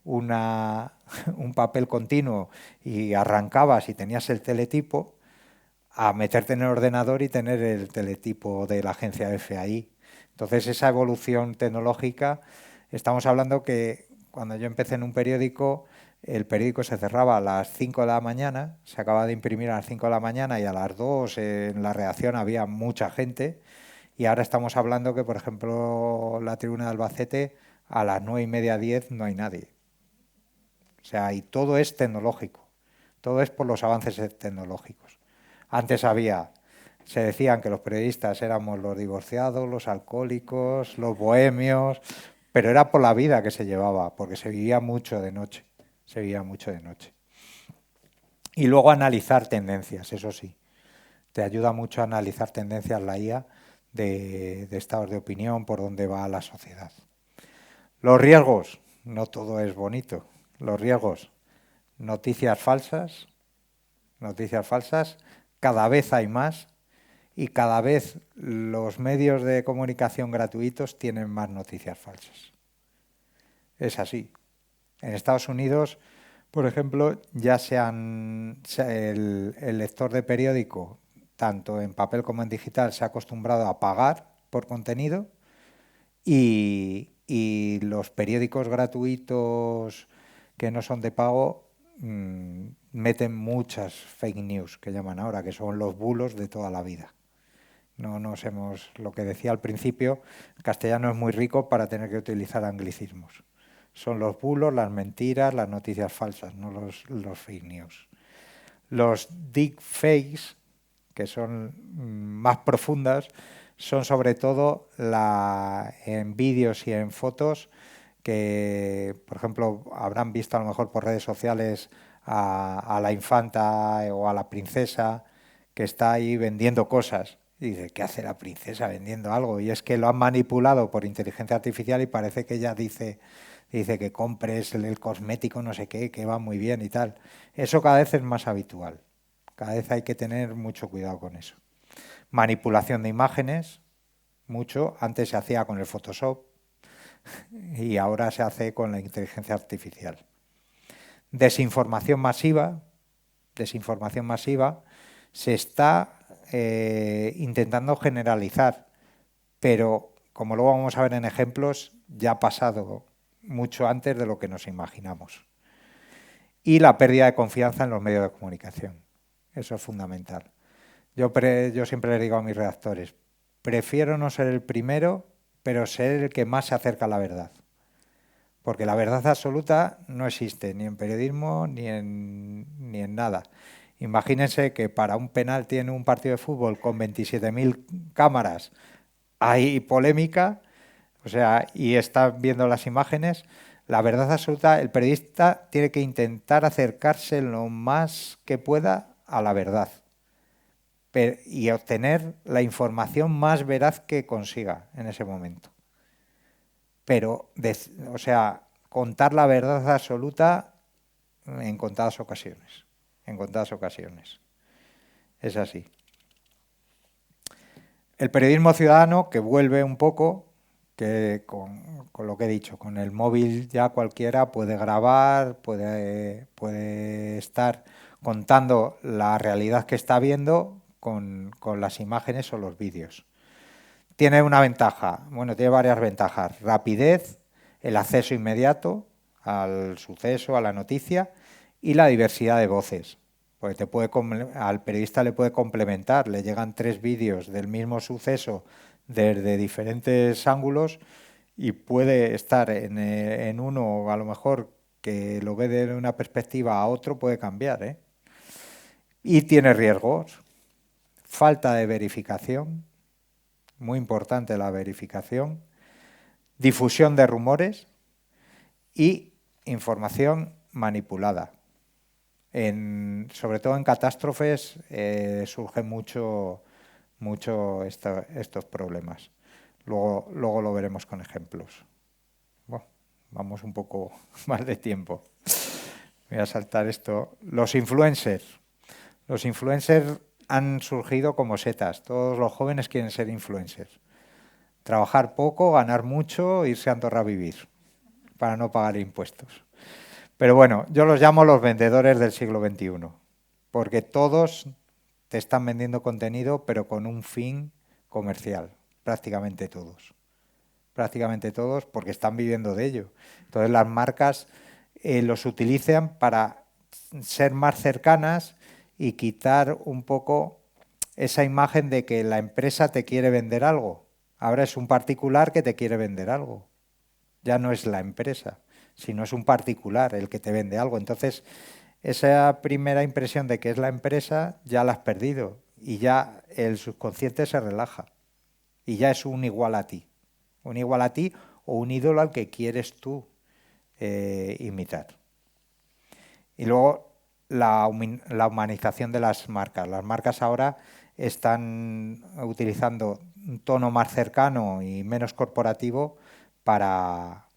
una, un papel continuo y arrancabas y tenías el teletipo, a meterte en el ordenador y tener el teletipo de la agencia F ahí. Entonces esa evolución tecnológica, estamos hablando que cuando yo empecé en un periódico, el periódico se cerraba a las 5 de la mañana, se acaba de imprimir a las 5 de la mañana y a las 2 en la redacción había mucha gente y ahora estamos hablando que, por ejemplo, la tribuna de Albacete a las 9:30, 10 no hay nadie. O sea, y todo es tecnológico, todo es por los avances tecnológicos. Antes se decían que los periodistas éramos los divorciados, los alcohólicos, los bohemios, pero era por la vida que se llevaba, porque se vivía mucho de noche, se vivía mucho de noche. Y luego analizar tendencias, eso sí, te ayuda mucho a analizar tendencias la IA de estados de opinión, por dónde va la sociedad. Los riesgos, no todo es bonito. Los riesgos, noticias falsas, cada vez hay más y cada vez los medios de comunicación gratuitos tienen más noticias falsas. Es así. En Estados Unidos, por ejemplo, el lector de periódico, tanto en papel como en digital, se ha acostumbrado a pagar por contenido y los periódicos gratuitos que no son de pago meten muchas fake news, que llaman ahora, que son los bulos de toda la vida. Lo que decía al principio, el castellano es muy rico para tener que utilizar anglicismos. Son los bulos, las mentiras, las noticias falsas, no los fake news. Los deepfakes, que son más profundas, son sobre todo en vídeos y en fotos que, por ejemplo, habrán visto a lo mejor por redes sociales a la infanta o a la princesa que está ahí vendiendo cosas. Y dice, ¿qué hace la princesa vendiendo algo? Y es que lo han manipulado por inteligencia artificial y parece que ella dice que compres el cosmético no sé qué, que va muy bien y tal. Eso cada vez es más habitual. Cada vez hay que tener mucho cuidado con eso. Manipulación de imágenes, mucho. Antes se hacía con el Photoshop y ahora se hace con la inteligencia artificial. Desinformación masiva se está intentando generalizar, pero como luego vamos a ver en ejemplos, ya ha pasado mucho antes de lo que nos imaginamos. Y la pérdida de confianza en los medios de comunicación. Eso es fundamental. Yo siempre les digo a mis redactores, prefiero no ser el primero, pero ser el que más se acerca a la verdad. Porque la verdad absoluta no existe ni en periodismo ni en nada. Imagínense que para un penalti en un partido de fútbol con 27.000 cámaras hay polémica, o sea, y están viendo las imágenes. La verdad absoluta, el periodista tiene que intentar acercarse lo más que pueda a la verdad y obtener la información más veraz que consiga en ese momento. Pero, o sea, contar la verdad absoluta en contadas ocasiones. En contadas ocasiones. Es así. El periodismo ciudadano, que vuelve un poco, que con lo que he dicho, con el móvil ya cualquiera puede grabar, puede estar contando la realidad que está viendo con las imágenes o los vídeos. tiene una ventaja, bueno, tiene varias ventajas. Rapidez, el acceso inmediato al suceso, a la noticia y la diversidad de voces. Porque al periodista le puede complementar, le llegan 3 vídeos del mismo suceso desde diferentes ángulos y puede estar en uno, a lo mejor que lo ve de una perspectiva a otro, puede cambiar, ¿eh? Y tiene riesgos, falta de verificación, muy importante la verificación, difusión de rumores y información manipulada. Sobre todo en catástrofes surgen mucho estos problemas. Luego lo veremos con ejemplos. Bueno, vamos un poco más de tiempo. Voy a saltar esto. Los influencers. Los influencers han surgido como setas. Todos los jóvenes quieren ser influencers. Trabajar poco, ganar mucho, irse a Andorra a vivir para no pagar impuestos. Pero bueno, yo los llamo los vendedores del siglo XXI, porque todos te están vendiendo contenido, pero con un fin comercial, prácticamente todos. Prácticamente todos, porque están viviendo de ello. Entonces las marcas los utilizan para ser más cercanas y quitar un poco esa imagen de que la empresa te quiere vender algo. Ahora es un particular que te quiere vender algo. Ya no es la empresa, sino es un particular el que te vende algo. Entonces, esa primera impresión de que es la empresa ya la has perdido y ya el subconsciente se relaja y ya es un igual a ti. Un igual a ti o un ídolo al que quieres tú imitar. Y luego la humanización de las marcas. Las marcas ahora están utilizando un tono más cercano y menos corporativo para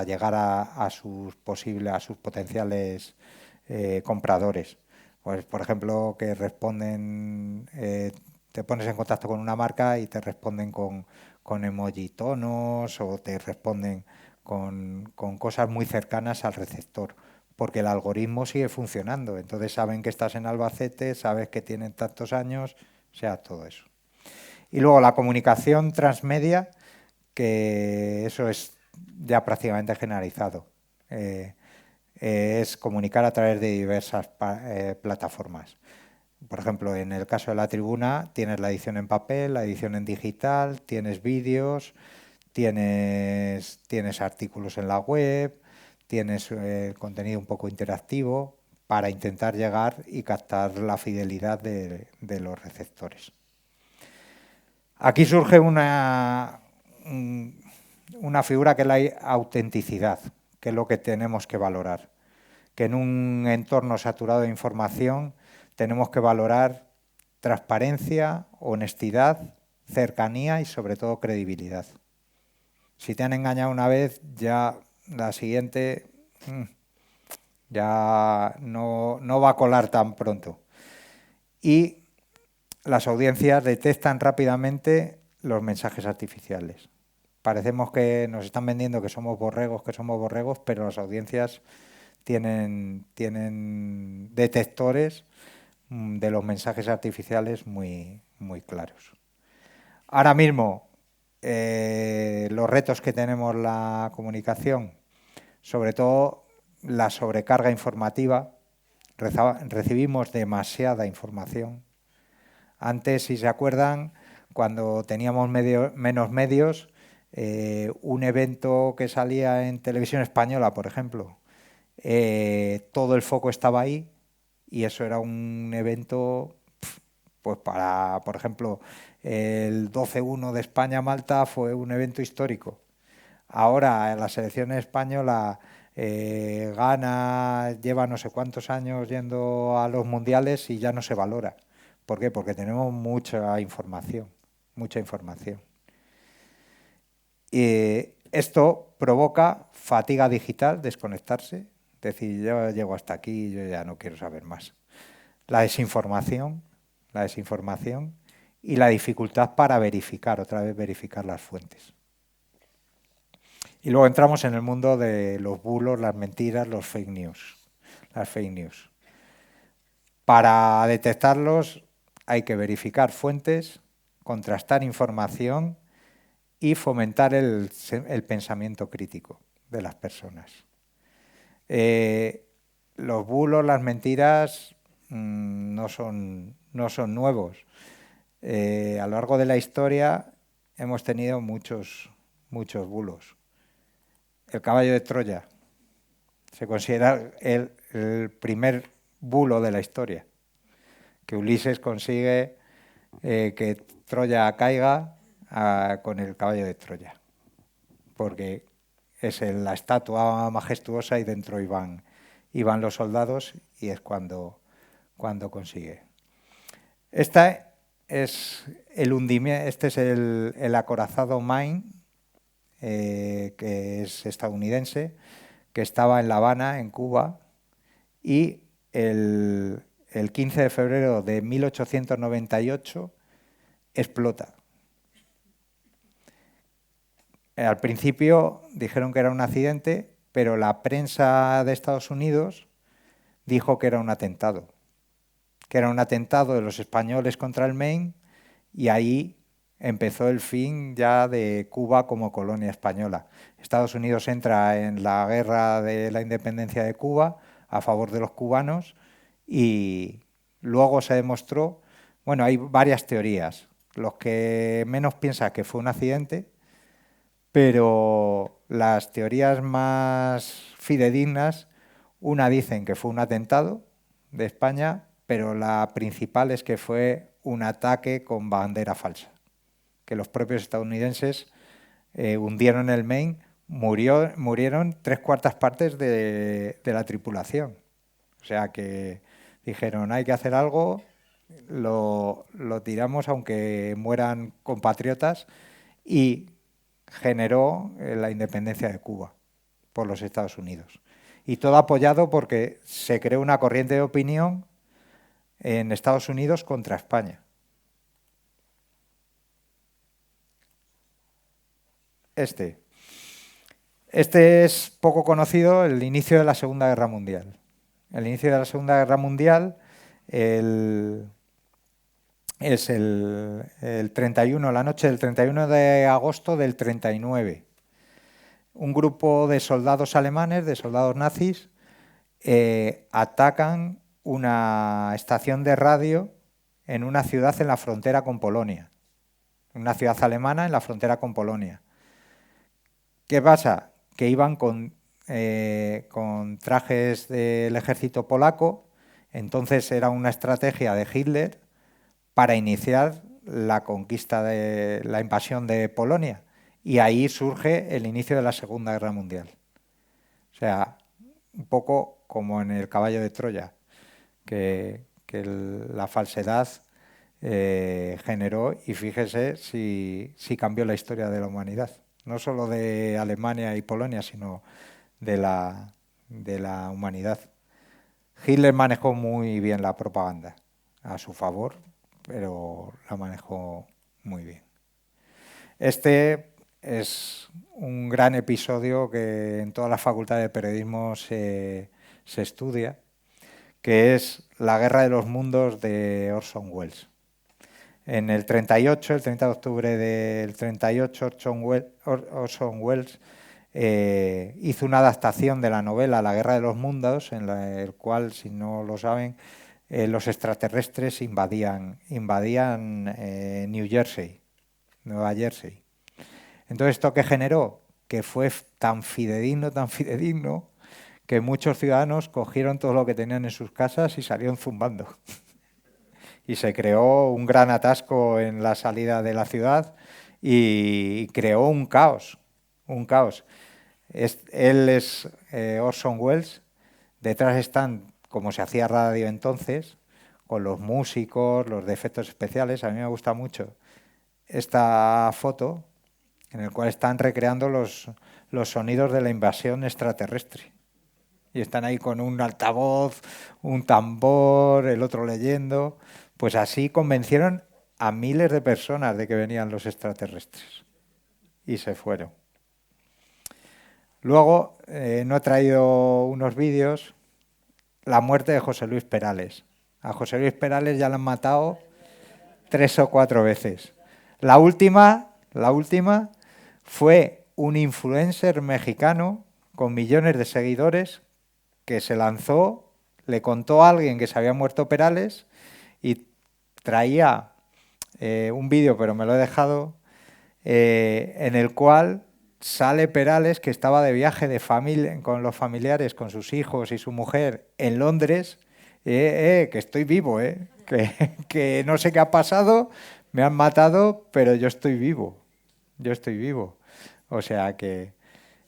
llegar a sus potenciales compradores. Pues, por ejemplo, que responden, te pones en contacto con una marca y te responden con emoji tonos o te responden con cosas muy cercanas al receptor, porque el algoritmo sigue funcionando. Entonces saben que estás en Albacete, sabes que tienen tantos años, o sea, todo eso. Y luego la comunicación transmedia, que eso es ya prácticamente generalizado. Es comunicar a través de diversas plataformas. Por ejemplo, en el caso de La Tribuna tienes la edición en papel, la edición en digital, tienes vídeos, tienes artículos en la web, tienes contenido un poco interactivo para intentar llegar y captar la fidelidad de los receptores. Aquí surge una figura que es la autenticidad, que es lo que tenemos que valorar. Que en un entorno saturado de información tenemos que valorar transparencia, honestidad, cercanía y sobre todo credibilidad. Si te han engañado una vez, ya la siguiente ya no va a colar tan pronto. Y las audiencias detectan rápidamente los mensajes artificiales. Parecemos que nos están vendiendo que somos borregos, pero las audiencias tienen detectores de los mensajes artificiales muy claros. Ahora mismo, los retos que tenemos la comunicación, sobre todo la sobrecarga informativa, recibimos demasiada información. Antes, si se acuerdan, cuando teníamos menos medios, un evento que salía en Televisión Española, por ejemplo, todo el foco estaba ahí y eso era un evento, pues para, por ejemplo, el 12-1 de España-Malta fue un evento histórico. Ahora la selección española gana, lleva no sé cuántos años yendo a los mundiales y ya no se valora. ¿Por qué? Porque tenemos mucha información, esto provoca fatiga digital, desconectarse, decir, yo llego hasta aquí, yo ya no quiero saber más. La desinformación y la dificultad para verificar las fuentes. Y luego entramos en el mundo de los bulos, las mentiras, las fake news. Para detectarlos hay que verificar fuentes, contrastar información y fomentar el pensamiento crítico de las personas. Los bulos, las mentiras no son nuevos. A lo largo de la historia hemos tenido muchos bulos. El caballo de Troya se considera el primer bulo de la historia, que Ulises consigue que Troya caiga con el caballo de Troya, porque es la estatua majestuosa y dentro iban los soldados y es cuando consigue. Este es el acorazado Maine, que es estadounidense, que estaba en La Habana, en Cuba, y el 15 de febrero de 1898 explota. Al principio dijeron que era un accidente, pero la prensa de Estados Unidos dijo que era un atentado. Que era un atentado de los españoles contra el Maine, y ahí empezó el fin ya de Cuba como colonia española. Estados Unidos entra en la guerra de la independencia de Cuba a favor de los cubanos y luego se demostró, bueno, hay varias teorías. Los que menos piensan que fue un accidente, pero las teorías más fidedignas, una dicen que fue un atentado de España, pero la principal es que fue un ataque con bandera falsa, que los propios estadounidenses hundieron el Maine, murieron 3/4 partes de la tripulación. O sea que dijeron, hay que hacer algo, lo tiramos aunque mueran compatriotas, y generó la independencia de Cuba por los Estados Unidos. Y todo apoyado porque se creó una corriente de opinión en Estados Unidos contra España. Este es poco conocido, el inicio de la Segunda Guerra Mundial. El inicio de la Segunda Guerra Mundial es el 31, la noche del 31 de agosto del 39. Un grupo de soldados alemanes, de soldados nazis, atacan una estación de radio en una ciudad en la frontera con Polonia. Una ciudad alemana en la frontera con Polonia. ¿Qué pasa? Que iban con trajes del ejército polaco, entonces era una estrategia de Hitler para iniciar la conquista de la invasión de Polonia, y ahí surge el inicio de la Segunda Guerra Mundial. O sea, un poco como en el caballo de Troya, que la falsedad generó, y fíjese si cambió la historia de la humanidad, no solo de Alemania y Polonia, sino de la humanidad. Hitler manejó muy bien la propaganda a su favor, pero la manejó muy bien. Este es un gran episodio que en todas las facultades de periodismo se estudia, que es la Guerra de los Mundos de Orson Welles. En el 38, el 30 de octubre del 38, Orson Welles hizo una adaptación de la novela La Guerra de los Mundos, en el cual, si no lo saben, los extraterrestres invadían New Jersey, Nueva Jersey. Entonces, ¿esto qué generó? Que fue tan fidedigno, que muchos ciudadanos cogieron todo lo que tenían en sus casas y salieron zumbando. Y se creó un gran atasco en la salida de la ciudad y creó un caos. Él es Orson Welles, detrás están, como se hacía radio entonces, con los músicos, los de efectos especiales. A mí me gusta mucho esta foto en la cual están recreando los sonidos de la invasión extraterrestre. Y están ahí con un altavoz, un tambor, el otro leyendo. Pues así convencieron a miles de personas de que venían los extraterrestres. Y se fueron. Luego, no he traído unos vídeos. La muerte de José Luis Perales. A José Luis Perales ya lo han matado 3 o 4 veces. La última fue un influencer mexicano con millones de seguidores que se lanzó, le contó a alguien que se había muerto Perales y traía un vídeo, pero me lo he dejado, en el cual sale Perales, que estaba de viaje de familia, con los familiares, con sus hijos y su mujer en Londres, que estoy vivo, que no sé qué ha pasado, me han matado, pero yo estoy vivo, yo estoy vivo. O sea que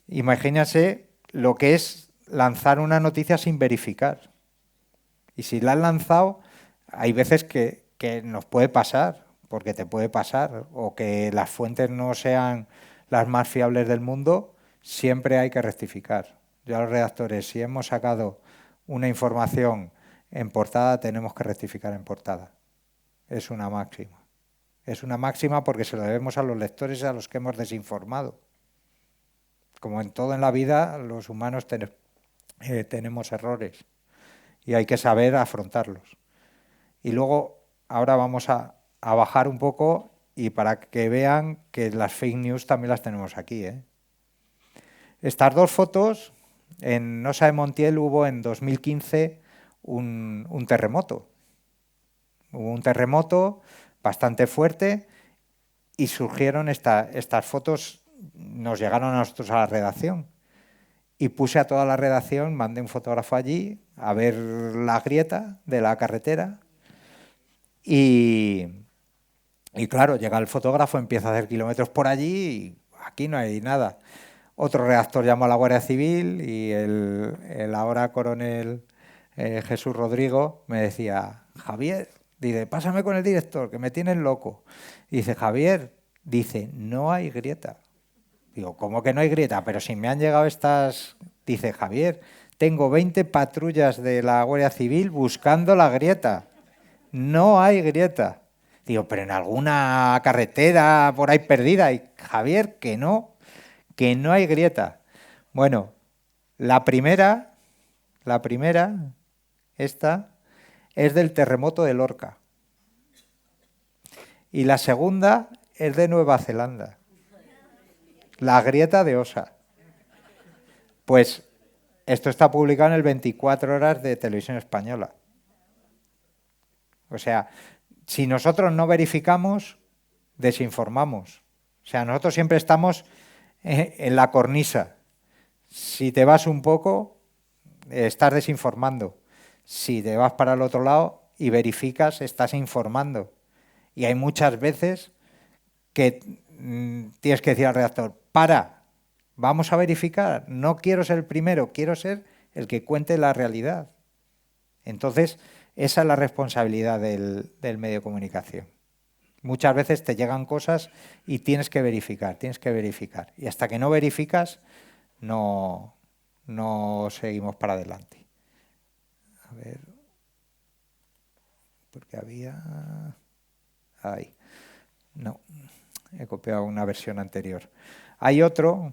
imagínense lo que es lanzar una noticia sin verificar. Y si la han lanzado, hay veces que nos puede pasar, porque te puede pasar, o que las fuentes no sean las más fiables del mundo, siempre hay que rectificar. Yo a los redactores, si hemos sacado una información en portada, tenemos que rectificar en portada. Es una máxima. Es una máxima porque se lo debemos a los lectores y a los que hemos desinformado. Como en todo en la vida, los humanos tenemos errores y hay que saber afrontarlos. Y luego, ahora vamos a bajar un poco y para que vean que las fake news también las tenemos aquí. Estas dos fotos, en Osa de Montiel hubo en 2015 un terremoto. Hubo un terremoto bastante fuerte y surgieron estas fotos, nos llegaron a nosotros a la redacción. Y puse a toda la redacción, mandé un fotógrafo allí a ver la grieta de la carretera y claro, llega el fotógrafo, empieza a hacer kilómetros por allí y aquí no hay nada. Otro redactor llamó a la Guardia Civil y el ahora coronel Jesús Rodrigo me decía, Javier, dice, pásame con el director, que me tienen loco. Y dice, Javier, dice, no hay grieta. Digo, ¿cómo que no hay grieta? Pero si me han llegado estas... Dice, Javier, tengo 20 patrullas de la Guardia Civil buscando la grieta. No hay grieta. Digo, pero en alguna carretera por ahí perdida. Y Javier, que no hay grieta. Bueno, la primera, esta, es del terremoto de Lorca. Y la segunda es de Nueva Zelanda. La grieta de Osa. Pues esto está publicado en el 24 horas de Televisión Española. O sea, si nosotros no verificamos, desinformamos. O sea, nosotros siempre estamos en la cornisa. Si te vas un poco, estás desinformando. Si te vas para el otro lado y verificas, estás informando. Y hay muchas veces que tienes que decir al redactor, para, vamos a verificar, no quiero ser el primero, quiero ser el que cuente la realidad. Entonces, esa es la responsabilidad del medio de comunicación. Muchas veces te llegan cosas y tienes que verificar. Y hasta que no verificas, no seguimos para adelante. A ver, porque había... Ahí. No, he copiado una versión anterior. Hay otra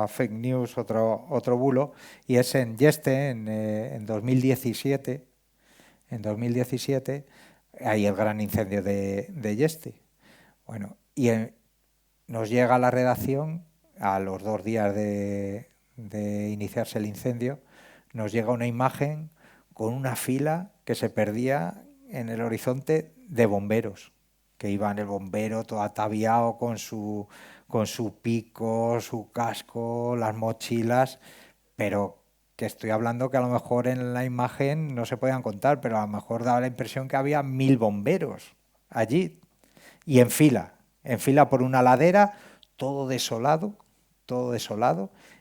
fake news, otro bulo, y es en Yeste, en 2017. En 2017 hay el gran incendio de Yeste. Bueno, y nos llega a la redacción, a los 2 días de iniciarse el incendio, nos llega una imagen con una fila que se perdía en el horizonte de bomberos, que iban el bombero todo ataviado con su pico, su casco, las mochilas, pero que estoy hablando que a lo mejor en la imagen no se podían contar, pero a lo mejor daba la impresión que había 1000 bomberos allí y en fila por una ladera, todo desolado,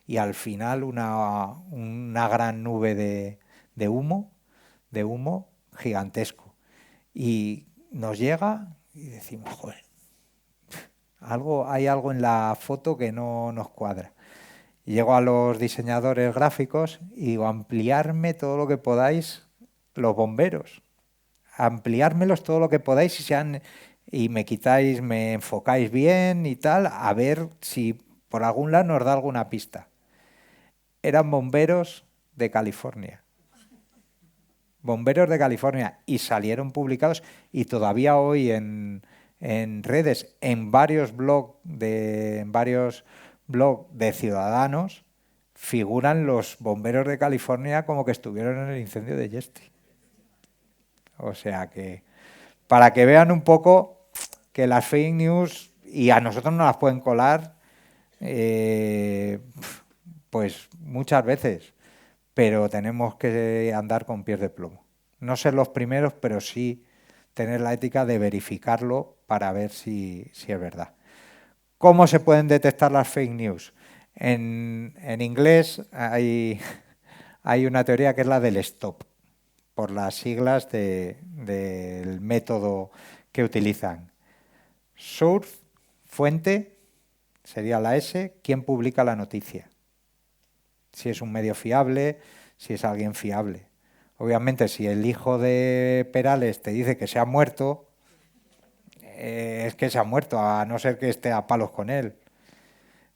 y al final una gran nube de humo gigantesco. Y nos llega y decimos, joder, hay algo en la foto que no nos cuadra. Y llego a los diseñadores gráficos y digo, ampliarme todo lo que podáis los bomberos. Ampliármelos todo lo que podáis y me enfocáis bien y tal, a ver si por algún lado nos da alguna pista. Eran bomberos de California. bomberos de California, y salieron publicados, y todavía hoy en redes, en varios blogs de ciudadanos, figuran los bomberos de California como que estuvieron en el incendio de Yesti. O sea que, para que vean un poco que las fake news, y a nosotros nos las pueden colar, pues muchas veces, pero tenemos que andar con pies de plomo. No ser los primeros, pero sí tener la ética de verificarlo para ver si es verdad. ¿Cómo se pueden detectar las fake news? En inglés hay una teoría que es la del STOP, por las siglas del método que utilizan. Source, fuente, sería la S, ¿quién publica la noticia? Si es un medio fiable, si es alguien fiable. Obviamente, si el hijo de Perales te dice que se ha muerto, es que se ha muerto, a no ser que esté a palos con él.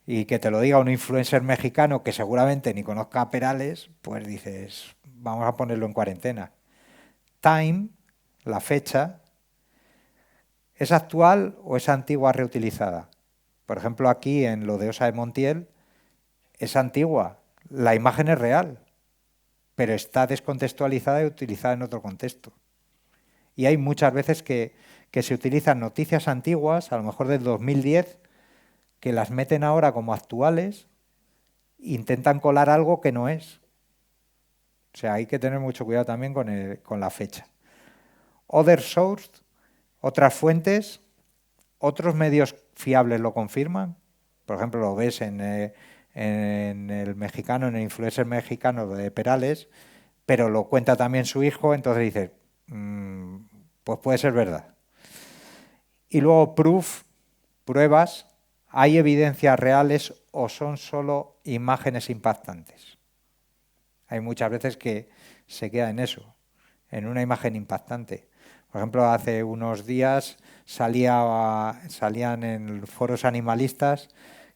Y que te lo diga un influencer mexicano que seguramente ni conozca a Perales, pues dices, vamos a ponerlo en cuarentena. Time, la fecha, ¿es actual o es antigua reutilizada? Por ejemplo, aquí en lo de Osa de Montiel, es antigua, la imagen es real, pero está descontextualizada y utilizada en otro contexto. Y hay muchas veces que se utilizan noticias antiguas, a lo mejor del 2010, que las meten ahora como actuales, intentan colar algo que no es. O sea, hay que tener mucho cuidado también con la fecha. Other source, otras fuentes, otros medios fiables lo confirman. Por ejemplo, lo ves en el mexicano, en el influencer mexicano de Perales, pero lo cuenta también su hijo, entonces dices, pues puede ser verdad. Y luego proof, pruebas, ¿hay evidencias reales o son solo imágenes impactantes? Hay muchas veces que se queda en eso, en una imagen impactante. Por ejemplo, hace unos días salían en foros animalistas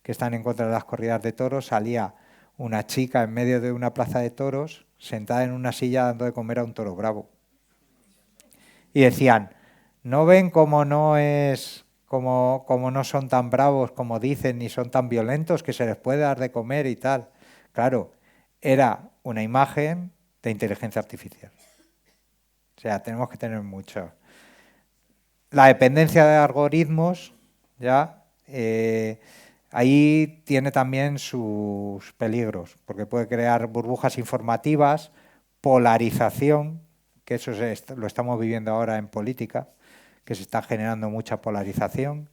que están en contra de las corridas de toros, salía una chica en medio de una plaza de toros, sentada en una silla dando de comer a un toro bravo. Y decían, ¿no ven cómo no son tan bravos como dicen, ni son tan violentos, que se les puede dar de comer y tal? Claro, era una imagen de inteligencia artificial. O sea, tenemos que tener mucho. La dependencia de algoritmos, ya, ahí tiene también sus peligros, porque puede crear burbujas informativas, polarización, que eso lo estamos viviendo ahora en política, que se está generando mucha polarización,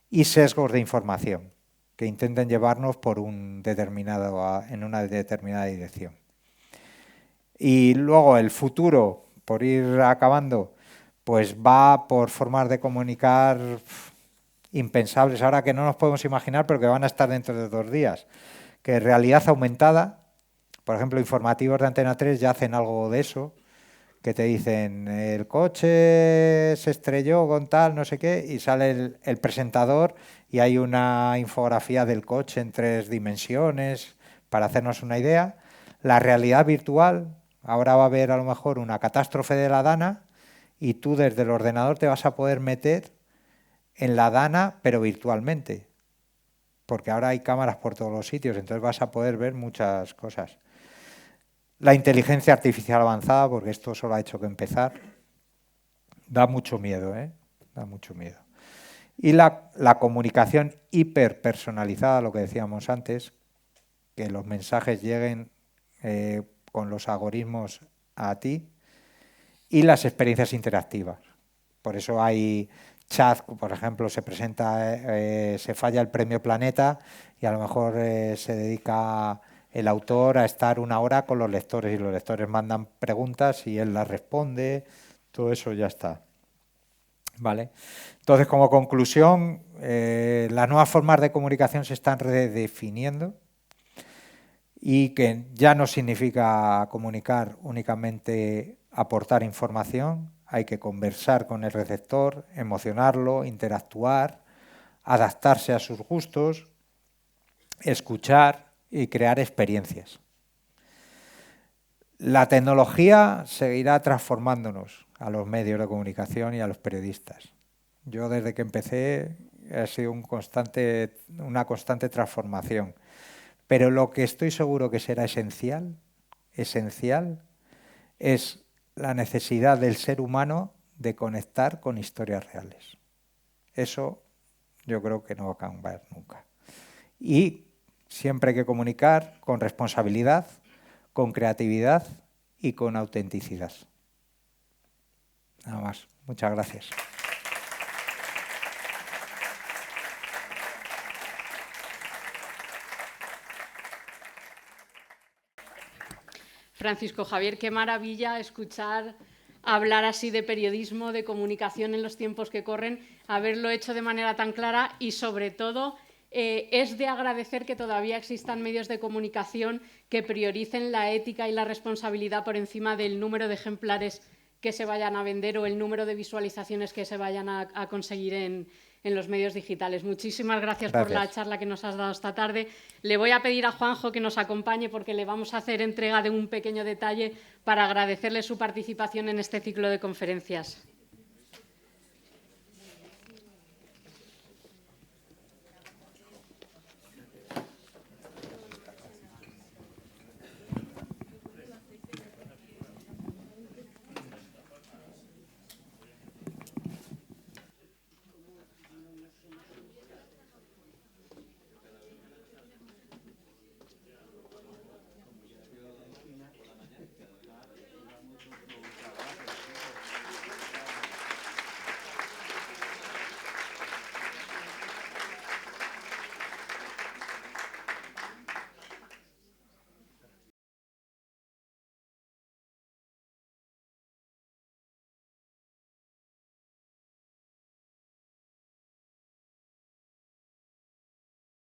y sesgos de información, que intenten llevarnos en una determinada dirección. Y luego el futuro, por ir acabando, pues va por formas de comunicar impensables ahora, que no nos podemos imaginar, pero que van a estar dentro de 2 días. Que realidad aumentada, por ejemplo, informativos de Antena 3 ya hacen algo de eso, que te dicen, el coche se estrelló con tal, no sé qué, y sale el presentador y hay una infografía del coche en 3 dimensiones para hacernos una idea. La realidad virtual, ahora va a haber a lo mejor una catástrofe de la Dana y tú desde el ordenador te vas a poder meter en la Dana, pero virtualmente, porque ahora hay cámaras por todos los sitios, entonces vas a poder ver muchas cosas. La inteligencia artificial avanzada, porque esto solo ha hecho que empezar, da mucho miedo, ¿eh? Da mucho miedo. Y la comunicación hiperpersonalizada, lo que decíamos antes, que los mensajes lleguen con los algoritmos a ti, y las experiencias interactivas. Por eso hay chat, por ejemplo, se falla el premio Planeta y a lo mejor se dedica el autor a estar 1 hora con los lectores y los lectores mandan preguntas y él las responde, todo eso ya está. ¿Vale? Entonces, como conclusión, las nuevas formas de comunicación se están redefiniendo y que ya no significa comunicar únicamente aportar información, hay que conversar con el receptor, emocionarlo, interactuar, adaptarse a sus gustos, escuchar y crear experiencias. La tecnología seguirá transformándonos a los medios de comunicación y a los periodistas. Yo desde que empecé ha sido una constante transformación. Pero lo que estoy seguro que será esencial, es la necesidad del ser humano de conectar con historias reales. Eso yo creo que no va a cambiar nunca. Y siempre hay que comunicar con responsabilidad, con creatividad y con autenticidad. Nada más. Muchas gracias. Francisco Javier, qué maravilla escuchar hablar así de periodismo, de comunicación en los tiempos que corren, haberlo hecho de manera tan clara y, sobre todo, es de agradecer que todavía existan medios de comunicación que prioricen la ética y la responsabilidad por encima del número de ejemplares que se vayan a vender o el número de visualizaciones que se vayan a conseguir en los medios digitales. Muchísimas gracias por la charla que nos has dado esta tarde. Le voy a pedir a Juanjo que nos acompañe porque le vamos a hacer entrega de un pequeño detalle para agradecerle su participación en este ciclo de conferencias.